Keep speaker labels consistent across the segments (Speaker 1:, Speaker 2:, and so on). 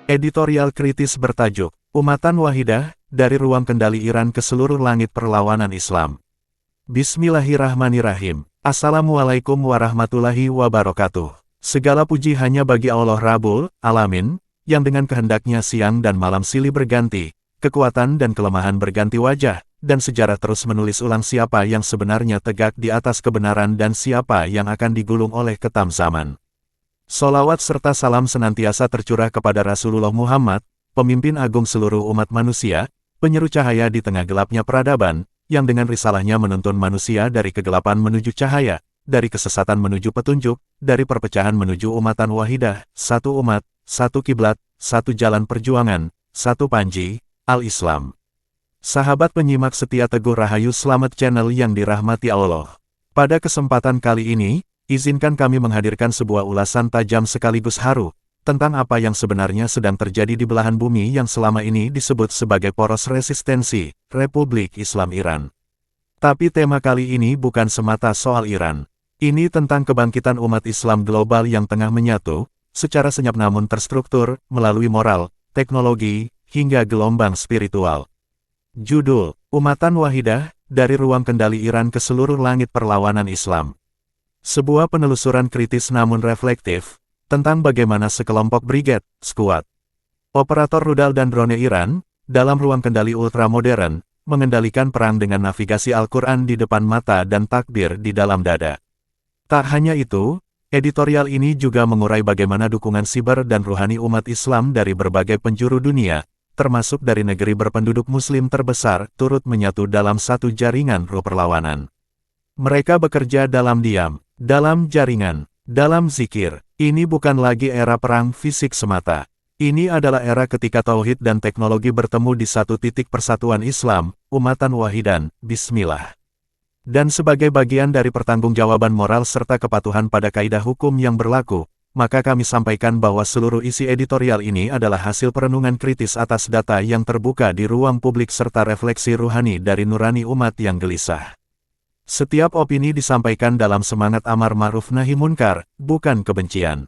Speaker 1: Editorial kritis bertajuk, Umatan Wahidah, dari Ruang Kendali Iran ke Seluruh Langit Perlawanan Islam. Bismillahirrahmanirrahim. Assalamualaikum warahmatullahi wabarakatuh. Segala puji hanya bagi Allah Rabbul Alamin, yang dengan kehendaknya siang dan malam silih berganti, kekuatan dan kelemahan berganti wajah, dan sejarah terus menulis ulang siapa yang sebenarnya tegak di atas kebenaran dan siapa yang akan digulung oleh ketam zaman. Sholawat serta salam senantiasa tercurah kepada Rasulullah Muhammad, pemimpin agung seluruh umat manusia, penyeru cahaya di tengah gelapnya peradaban, yang dengan risalahnya menuntun manusia dari kegelapan menuju cahaya, dari kesesatan menuju petunjuk, dari perpecahan menuju umatan wahidah, satu umat, satu kiblat, satu jalan perjuangan, satu panji, Al-Islam. Sahabat penyimak setia Teguh Rahayu Selamat Channel yang dirahmati Allah. Pada kesempatan kali ini, izinkan kami menghadirkan sebuah ulasan tajam sekaligus haru, tentang apa yang sebenarnya sedang terjadi di belahan bumi yang selama ini disebut sebagai poros resistensi, Republik Islam Iran. Tapi tema kali ini bukan semata soal Iran. Ini tentang kebangkitan umat Islam global yang tengah menyatu, secara senyap namun terstruktur, melalui moral, teknologi, hingga gelombang spiritual. Judul, Umatan Wahidah, dari Ruang Kendali Iran ke Seluruh Langit Perlawanan Islam. Sebuah penelusuran kritis namun reflektif, tentang bagaimana sekelompok brigade, skuad, operator rudal dan drone Iran, dalam ruang kendali ultramodern, mengendalikan perang dengan navigasi Al-Quran di depan mata dan takbir di dalam dada. Tak hanya itu, editorial ini juga mengurai bagaimana dukungan siber dan ruhani umat Islam dari berbagai penjuru dunia, termasuk dari negeri berpenduduk muslim terbesar, turut menyatu dalam satu jaringan ruh perlawanan. Mereka bekerja dalam diam, dalam jaringan, dalam zikir. Ini bukan lagi era perang fisik semata. Ini adalah era ketika tauhid dan teknologi bertemu di satu titik persatuan Islam, umatan wahidan, bismillah. Dan sebagai bagian dari pertanggungjawaban moral serta kepatuhan pada kaidah hukum yang berlaku, maka kami sampaikan bahwa seluruh isi editorial ini adalah hasil perenungan kritis atas data yang terbuka di ruang publik serta refleksi ruhani dari nurani umat yang gelisah. Setiap opini disampaikan dalam semangat amar ma'ruf nahi munkar, bukan kebencian.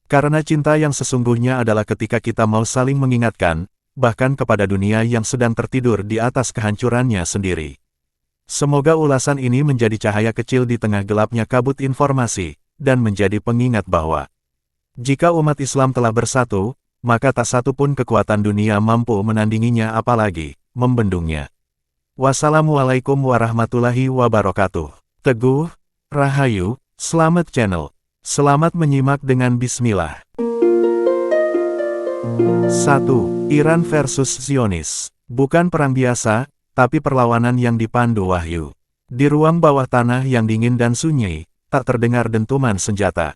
Speaker 1: Karena cinta yang sesungguhnya adalah ketika kita mau saling mengingatkan, bahkan kepada dunia yang sedang tertidur di atas kehancurannya sendiri. Semoga ulasan ini menjadi cahaya kecil di tengah gelapnya kabut informasi, dan menjadi pengingat bahwa jika umat Islam telah bersatu, maka tak satu pun kekuatan dunia mampu menandinginya apalagi membendungnya. Wassalamualaikum warahmatullahi wabarakatuh. Teguh Rahayu Selamat Channel. Selamat menyimak dengan bismillah. 1. Iran versus Zionis. Bukan perang biasa, tapi perlawanan yang dipandu wahyu. Di ruang bawah tanah yang dingin dan sunyi, tak terdengar dentuman senjata.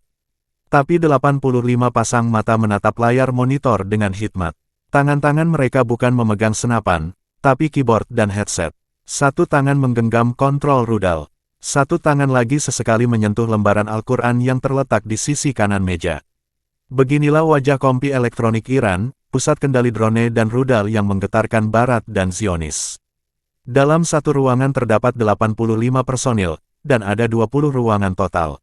Speaker 1: Tapi 85 pasang mata menatap layar monitor dengan hikmat. Tangan-tangan mereka bukan memegang senapan, tapi keyboard dan headset. Satu tangan menggenggam kontrol rudal. Satu tangan lagi sesekali menyentuh lembaran Al-Quran yang terletak di sisi kanan meja. Beginilah wajah kompi elektronik Iran, pusat kendali drone dan rudal yang menggetarkan Barat dan Zionis. Dalam satu ruangan terdapat 85 personil, dan ada 20 ruangan total.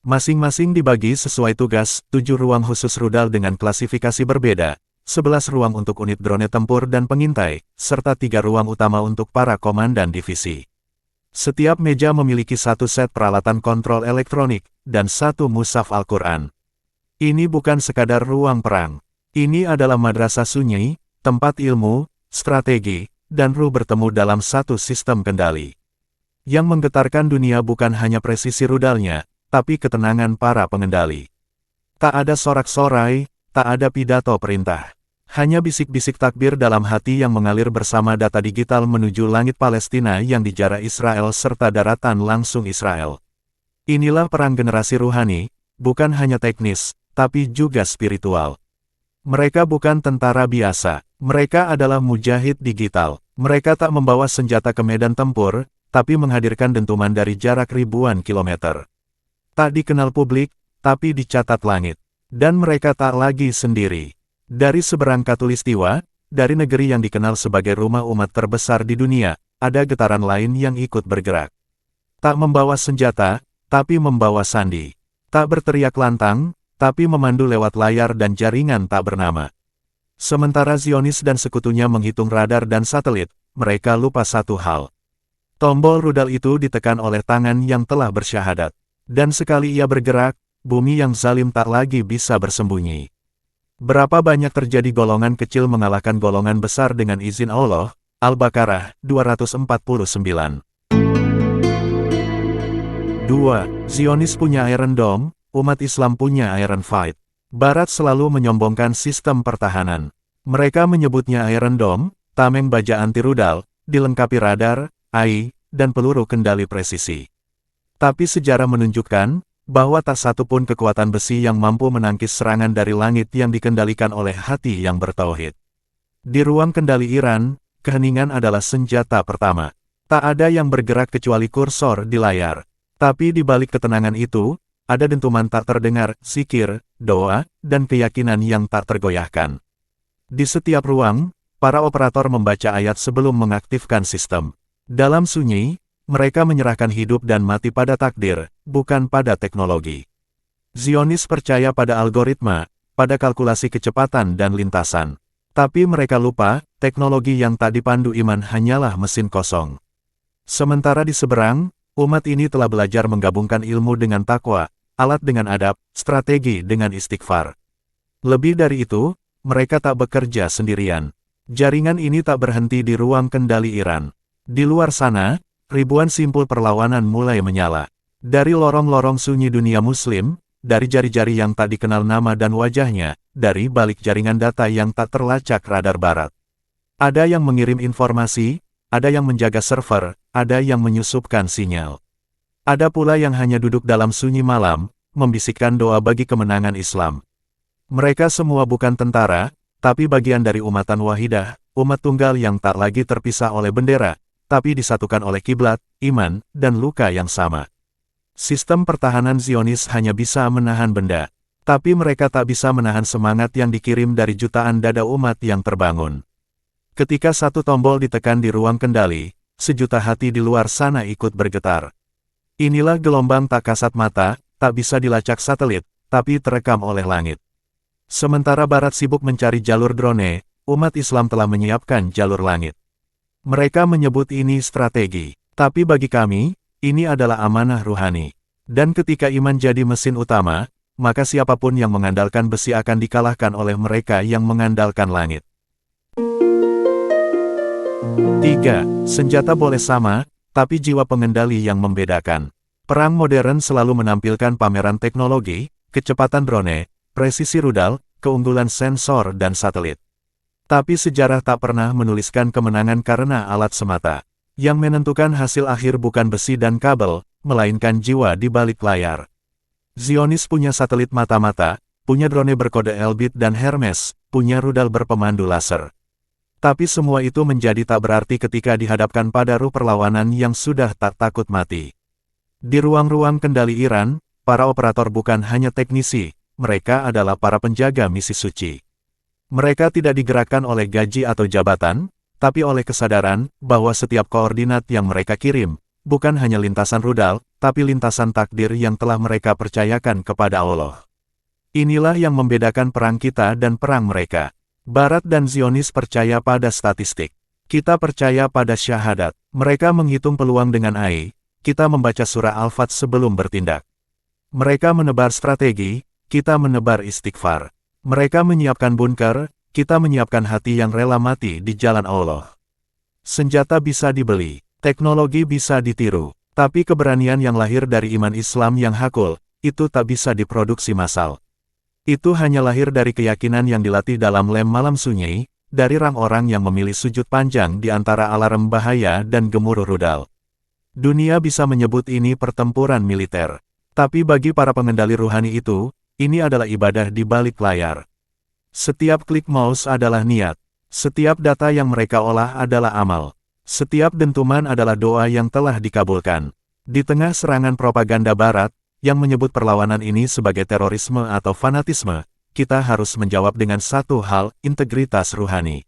Speaker 1: Masing-masing dibagi sesuai tugas, 7 ruang khusus rudal dengan klasifikasi berbeda, 11 ruang untuk unit drone tempur dan pengintai, serta 3 ruang utama untuk para komandan divisi. Setiap meja memiliki satu set peralatan kontrol elektronik, dan satu mushaf Al-Quran. Ini bukan sekadar ruang perang. Ini adalah madrasah sunyi, tempat ilmu, strategi, dan ruh bertemu dalam satu sistem kendali. Yang menggetarkan dunia bukan hanya presisi rudalnya, tapi ketenangan para pengendali. Tak ada sorak-sorai, tak ada pidato perintah. Hanya bisik-bisik takbir dalam hati yang mengalir bersama data digital menuju langit Palestina yang dijarah Israel serta daratan langsung Israel. Inilah perang generasi ruhani, bukan hanya teknis, tapi juga spiritual. Mereka bukan tentara biasa, mereka adalah mujahid digital. Mereka tak membawa senjata ke medan tempur, tapi menghadirkan dentuman dari jarak ribuan kilometer. Tak dikenal publik, tapi dicatat langit. Dan mereka tak lagi sendiri. Dari seberang Katulistiwa, dari negeri yang dikenal sebagai rumah umat terbesar di dunia, ada getaran lain yang ikut bergerak. Tak membawa senjata, tapi membawa sandi. Tak berteriak lantang, tapi memandu lewat layar dan jaringan tak bernama. Sementara Zionis dan sekutunya menghitung radar dan satelit, mereka lupa satu hal. Tombol rudal itu ditekan oleh tangan yang telah bersyahadat. Dan sekali ia bergerak, bumi yang zalim tak lagi bisa bersembunyi. Berapa banyak terjadi golongan kecil mengalahkan golongan besar dengan izin Allah. Al-Baqarah 249. 2. Zionis punya Iron Dome, umat Islam punya Iron Fight. Barat selalu menyombongkan sistem pertahanan. Mereka menyebutnya Iron Dome, tameng baja anti-rudal, dilengkapi radar, AI, dan peluru kendali presisi. Tapi sejarah menunjukkan bahwa tak satu pun kekuatan besi yang mampu menangkis serangan dari langit yang dikendalikan oleh hati yang bertauhid. Di ruang kendali Iran, keheningan adalah senjata pertama. Tak ada yang bergerak kecuali kursor di layar. Tapi di balik ketenangan itu, ada dentuman tak terdengar, zikir, doa, dan keyakinan yang tak tergoyahkan. Di setiap ruang, para operator membaca ayat sebelum mengaktifkan sistem. Dalam sunyi, mereka menyerahkan hidup dan mati pada takdir, bukan pada teknologi. Zionis percaya pada algoritma, pada kalkulasi kecepatan dan lintasan. Tapi mereka lupa, teknologi yang tak dipandu iman hanyalah mesin kosong. Sementara di seberang, umat ini telah belajar menggabungkan ilmu dengan takwa, alat dengan adab, strategi dengan istighfar. Lebih dari itu, mereka tak bekerja sendirian. Jaringan ini tak berhenti di ruang kendali Iran. Di luar sana, ribuan simpul perlawanan mulai menyala. Dari lorong-lorong sunyi dunia muslim, dari jari-jari yang tak dikenal nama dan wajahnya, dari balik jaringan data yang tak terlacak radar barat. Ada yang mengirim informasi, ada yang menjaga server, ada yang menyusupkan sinyal. Ada pula yang hanya duduk dalam sunyi malam, membisikkan doa bagi kemenangan Islam. Mereka semua bukan tentara, tapi bagian dari umatan wahidah, umat tunggal yang tak lagi terpisah oleh bendera, tapi disatukan oleh kiblat, iman, dan luka yang sama. Sistem pertahanan Zionis hanya bisa menahan benda, tapi mereka tak bisa menahan semangat yang dikirim dari jutaan dada umat yang terbangun. Ketika satu tombol ditekan di ruang kendali, sejuta hati di luar sana ikut bergetar. Inilah gelombang tak kasat mata, tak bisa dilacak satelit, tapi terekam oleh langit. Sementara Barat sibuk mencari jalur drone, umat Islam telah menyiapkan jalur langit. Mereka menyebut ini strategi, tapi bagi kami, ini adalah amanah ruhani. Dan ketika iman jadi mesin utama, maka siapapun yang mengandalkan besi akan dikalahkan oleh mereka yang mengandalkan langit. 3. Senjata boleh sama, tapi jiwa pengendali yang membedakan. Perang modern selalu menampilkan pameran teknologi, kecepatan drone, presisi rudal, keunggulan sensor dan satelit. Tapi sejarah tak pernah menuliskan kemenangan karena alat semata. Yang menentukan hasil akhir bukan besi dan kabel, melainkan jiwa di balik layar. Zionis punya satelit mata-mata, punya drone berkode Elbit dan Hermes, punya rudal berpemandu laser. Tapi semua itu menjadi tak berarti ketika dihadapkan pada ruh perlawanan yang sudah tak takut mati. Di ruang-ruang kendali Iran, para operator bukan hanya teknisi, mereka adalah para penjaga misi suci. Mereka tidak digerakkan oleh gaji atau jabatan, tapi oleh kesadaran bahwa setiap koordinat yang mereka kirim, bukan hanya lintasan rudal, tapi lintasan takdir yang telah mereka percayakan kepada Allah. Inilah yang membedakan perang kita dan perang mereka. Barat dan Zionis percaya pada statistik. Kita percaya pada syahadat. Mereka menghitung peluang dengan AI, kita membaca surah Al-Fat sebelum bertindak. Mereka menebar strategi, kita menebar istighfar. Mereka menyiapkan bunker, kita menyiapkan hati yang rela mati di jalan Allah. Senjata bisa dibeli, teknologi bisa ditiru, tapi keberanian yang lahir dari iman Islam yang hakul, itu tak bisa diproduksi massal. Itu hanya lahir dari keyakinan yang dilatih dalam lem malam sunyi, dari orang-orang yang memilih sujud panjang di antara alarm bahaya dan gemuruh rudal. Dunia bisa menyebut ini pertempuran militer. Tapi bagi para pengendali ruhani itu, ini adalah ibadah di balik layar. Setiap klik mouse adalah niat. Setiap data yang mereka olah adalah amal. Setiap dentuman adalah doa yang telah dikabulkan. Di tengah serangan propaganda Barat, yang menyebut perlawanan ini sebagai terorisme atau fanatisme, kita harus menjawab dengan satu hal, integritas ruhani.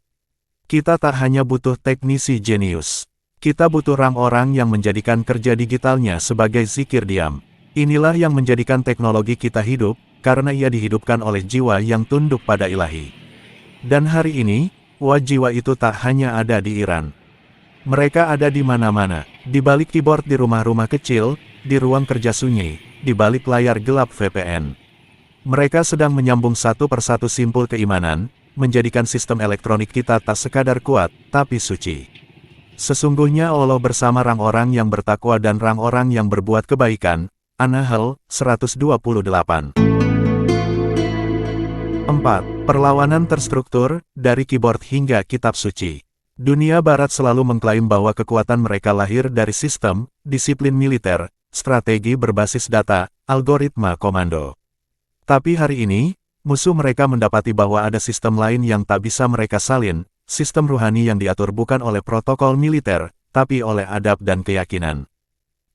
Speaker 1: Kita tak hanya butuh teknisi jenius. Kita butuh orang-orang yang menjadikan kerja digitalnya sebagai zikir diam. Inilah yang menjadikan teknologi kita hidup, karena ia dihidupkan oleh jiwa yang tunduk pada ilahi. Dan hari ini, jiwa itu tak hanya ada di Iran. Mereka ada di mana-mana, di balik keyboard di rumah-rumah kecil, di ruang kerja sunyi, di balik layar gelap VPN. Mereka sedang menyambung satu persatu simpul keimanan, menjadikan sistem elektronik kita tak sekadar kuat, tapi suci. Sesungguhnya Allah bersama orang-orang yang bertakwa dan orang-orang yang berbuat kebaikan. An-Nahl 128. 4. Perlawanan terstruktur, dari keyboard hingga kitab suci. Dunia Barat selalu mengklaim bahwa kekuatan mereka lahir dari sistem, disiplin militer, strategi berbasis data, algoritma komando. Tapi hari ini, musuh mereka mendapati bahwa ada sistem lain yang tak bisa mereka salin, sistem ruhani yang diatur bukan oleh protokol militer, tapi oleh adab dan keyakinan.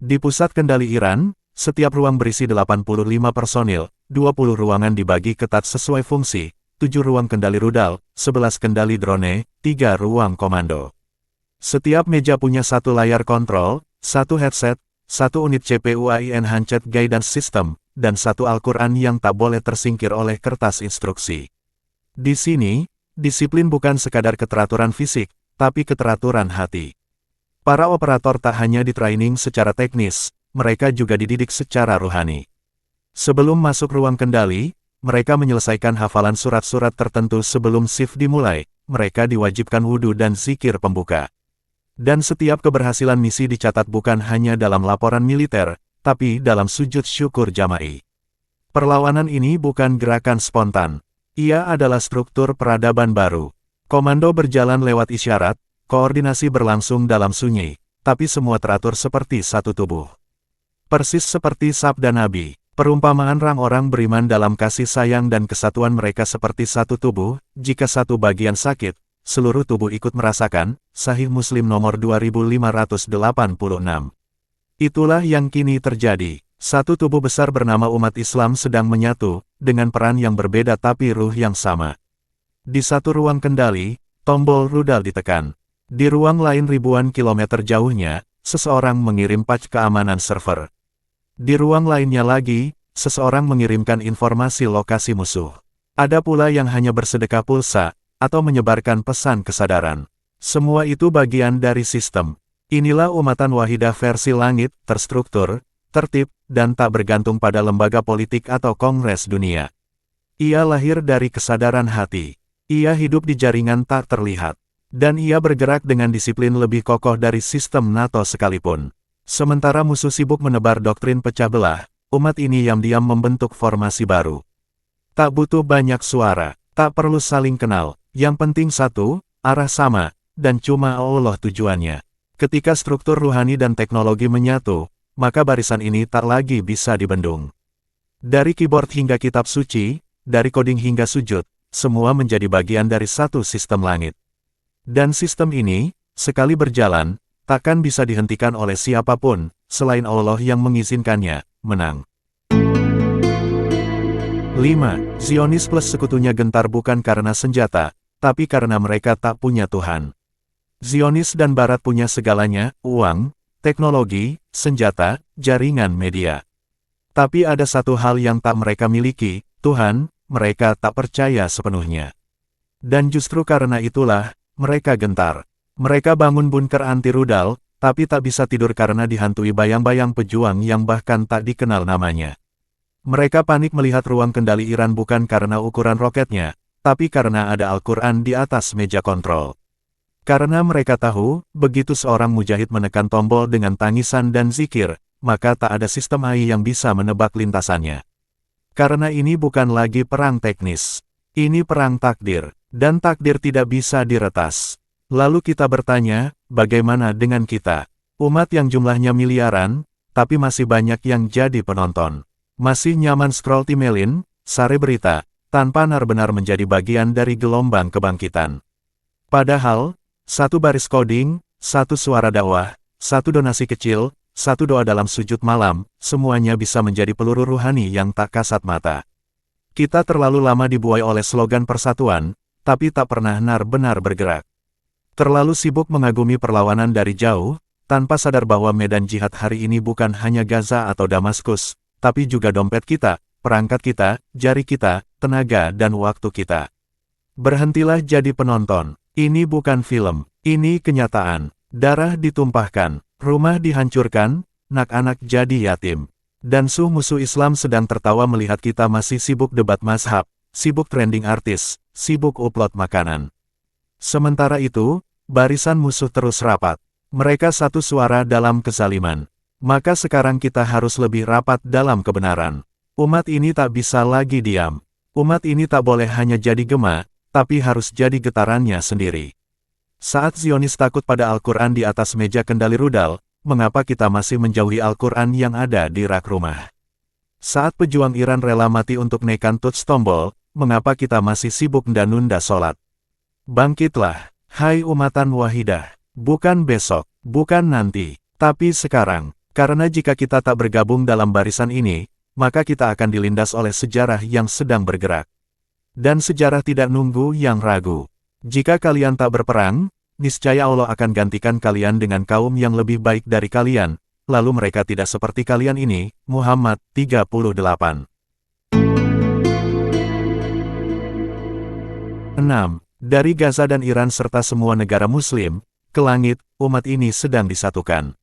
Speaker 1: Di pusat kendali Iran, setiap ruang berisi 85 personil, 20 ruangan dibagi ketat sesuai fungsi, 7 ruang kendali rudal, 11 kendali drone, 3 ruang komando. Setiap meja punya satu layar kontrol, satu headset, satu unit CPU AI Enhanced Guidance System, dan satu Al-Quran yang tak boleh tersingkir oleh kertas instruksi. Di sini, disiplin bukan sekadar keteraturan fisik, tapi keteraturan hati. Para operator tak hanya ditraining secara teknis, mereka juga dididik secara rohani. Sebelum masuk ruang kendali, mereka menyelesaikan hafalan surat-surat tertentu sebelum shift dimulai, mereka diwajibkan wudhu dan zikir pembuka. Dan setiap keberhasilan misi dicatat bukan hanya dalam laporan militer, tapi dalam sujud syukur jama'i. Perlawanan ini bukan gerakan spontan. Ia adalah struktur peradaban baru. Komando berjalan lewat isyarat, koordinasi berlangsung dalam sunyi, tapi semua teratur seperti satu tubuh. Persis seperti sabda Nabi, perumpamaan orang beriman dalam kasih sayang dan kesatuan mereka seperti satu tubuh, jika satu bagian sakit, seluruh tubuh ikut merasakan, Sahih Muslim nomor 2586. Itulah yang kini terjadi. Satu tubuh besar bernama umat Islam sedang menyatu, dengan peran yang berbeda tapi ruh yang sama. Di satu ruang kendali, tombol rudal ditekan. Di ruang lain ribuan kilometer jauhnya, seseorang mengirim patch keamanan server. Di ruang lainnya lagi, seseorang mengirimkan informasi lokasi musuh. Ada pula yang hanya bersedekah pulsa, atau menyebarkan pesan kesadaran. Semua itu bagian dari sistem. Inilah umatan wahidah versi langit, terstruktur, tertib, dan tak bergantung pada lembaga politik atau kongres dunia. Ia lahir dari kesadaran hati. Ia hidup di jaringan tak terlihat. Dan ia bergerak dengan disiplin lebih kokoh dari sistem NATO sekalipun. Sementara musuh sibuk menebar doktrin pecah belah, umat ini diam-diam membentuk formasi baru. Tak butuh banyak suara, tak perlu saling kenal, yang penting satu, arah sama, dan cuma Allah tujuannya. Ketika struktur ruhani dan teknologi menyatu, maka barisan ini tak lagi bisa dibendung. Dari keyboard hingga kitab suci, dari coding hingga sujud, semua menjadi bagian dari satu sistem langit. Dan sistem ini, sekali berjalan, takkan bisa dihentikan oleh siapapun, selain Allah yang mengizinkannya, menang. 5. Zionis plus sekutunya gentar bukan karena senjata, tapi karena mereka tak punya Tuhan. Zionis dan Barat punya segalanya, uang, teknologi, senjata, jaringan media. Tapi ada satu hal yang tak mereka miliki, Tuhan, mereka tak percaya sepenuhnya. Dan justru karena itulah, mereka gentar. Mereka bangun bunker anti rudal, tapi tak bisa tidur karena dihantui bayang-bayang pejuang yang bahkan tak dikenal namanya. Mereka panik melihat ruang kendali Iran bukan karena ukuran roketnya, tapi karena ada Al-Quran di atas meja kontrol. Karena mereka tahu, begitu seorang mujahid menekan tombol dengan tangisan dan zikir, maka tak ada sistem AI yang bisa menebak lintasannya. Karena ini bukan lagi perang teknis. Ini perang takdir, dan takdir tidak bisa diretas. Lalu kita bertanya, bagaimana dengan kita? Umat yang jumlahnya miliaran, tapi masih banyak yang jadi penonton. Masih nyaman scroll timelin, sare berita, tanpa benar-benar menjadi bagian dari gelombang kebangkitan. Padahal, satu baris coding, satu suara dakwah, satu donasi kecil, satu doa dalam sujud malam, semuanya bisa menjadi peluru ruhani yang tak kasat mata. Kita terlalu lama dibuai oleh slogan persatuan, tapi tak pernah benar-benar bergerak. Terlalu sibuk mengagumi perlawanan dari jauh, tanpa sadar bahwa medan jihad hari ini bukan hanya Gaza atau Damaskus, tapi juga dompet kita, perangkat kita, jari kita, tenaga dan waktu kita. Berhentilah jadi penonton. Ini bukan film. Ini kenyataan. Darah ditumpahkan, rumah dihancurkan, anak-anak jadi yatim. Dan musuh Islam sedang tertawa melihat kita masih sibuk debat mazhab, sibuk trending artis, sibuk upload makanan. Sementara itu, barisan musuh terus rapat. Mereka satu suara dalam kezaliman. Maka sekarang kita harus lebih rapat dalam kebenaran. Umat ini tak bisa lagi diam. Umat ini tak boleh hanya jadi gema, tapi harus jadi getarannya sendiri. Saat Zionis takut pada Al-Quran di atas meja kendali rudal, mengapa kita masih menjauhi Al-Quran yang ada di rak rumah? Saat pejuang Iran rela mati untuk nekan touch tombol, mengapa kita masih sibuk nunda sholat? Bangkitlah, hai umatan wahidah, bukan besok, bukan nanti, tapi sekarang, karena jika kita tak bergabung dalam barisan ini, maka kita akan dilindas oleh sejarah yang sedang bergerak. Dan sejarah tidak nunggu yang ragu. Jika kalian tak berperang, niscaya Allah akan gantikan kalian dengan kaum yang lebih baik dari kalian, lalu mereka tidak seperti kalian ini. Muhammad 38. 6. Dari Gaza dan Iran serta semua negara Muslim, ke langit, umat ini sedang disatukan.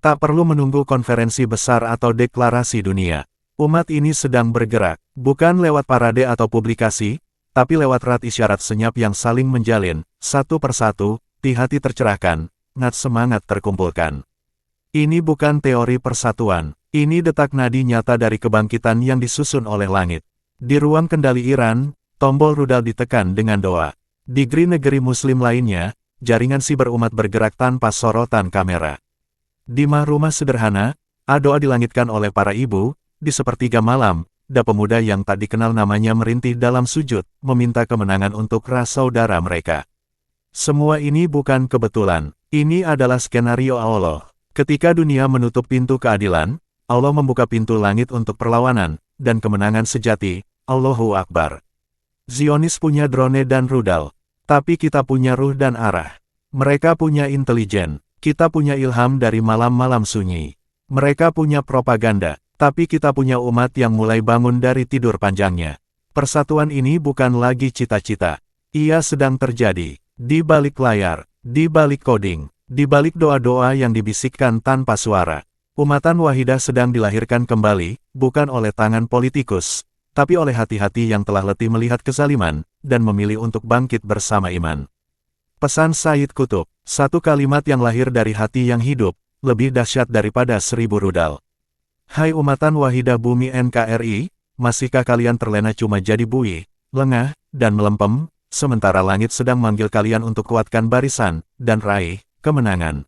Speaker 1: Tak perlu menunggu konferensi besar atau deklarasi dunia. Umat ini sedang bergerak, bukan lewat parade atau publikasi, tapi lewat rat isyarat senyap yang saling menjalin, satu persatu, di hati tercerahkan, semangat terkumpulkan. Ini bukan teori persatuan, ini detak nadi nyata dari kebangkitan yang disusun oleh langit. Di ruang kendali Iran, tombol rudal ditekan dengan doa. Di negeri Muslim lainnya, jaringan siber umat bergerak tanpa sorotan kamera. Di rumah sederhana, doa dilangitkan oleh para ibu, di sepertiga malam, pemuda yang tak dikenal namanya merintih dalam sujud, meminta kemenangan untuk ras saudara mereka. Semua ini bukan kebetulan, ini adalah skenario Allah. Ketika dunia menutup pintu keadilan, Allah membuka pintu langit untuk perlawanan, dan kemenangan sejati. Allahu Akbar. Zionis punya drone dan rudal. Tapi kita punya ruh dan arah. Mereka punya intelijen. Kita punya ilham dari malam-malam sunyi. Mereka punya propaganda. Tapi kita punya umat yang mulai bangun dari tidur panjangnya. Persatuan ini bukan lagi cita-cita. Ia sedang terjadi. Di balik layar. Di balik coding. Di balik doa-doa yang dibisikkan tanpa suara. Umatan wahidah sedang dilahirkan kembali, bukan oleh tangan politikus, tapi oleh hati-hati yang telah letih melihat kezaliman, dan memilih untuk bangkit bersama iman. Pesan Sayyid Qutb, satu kalimat yang lahir dari hati yang hidup, lebih dahsyat daripada 1000 rudal. Hai umatan wahidah bumi NKRI, masihkah kalian terlena cuma jadi buih, lengah, dan melempem, sementara langit sedang manggil kalian untuk kuatkan barisan, dan raih kemenangan.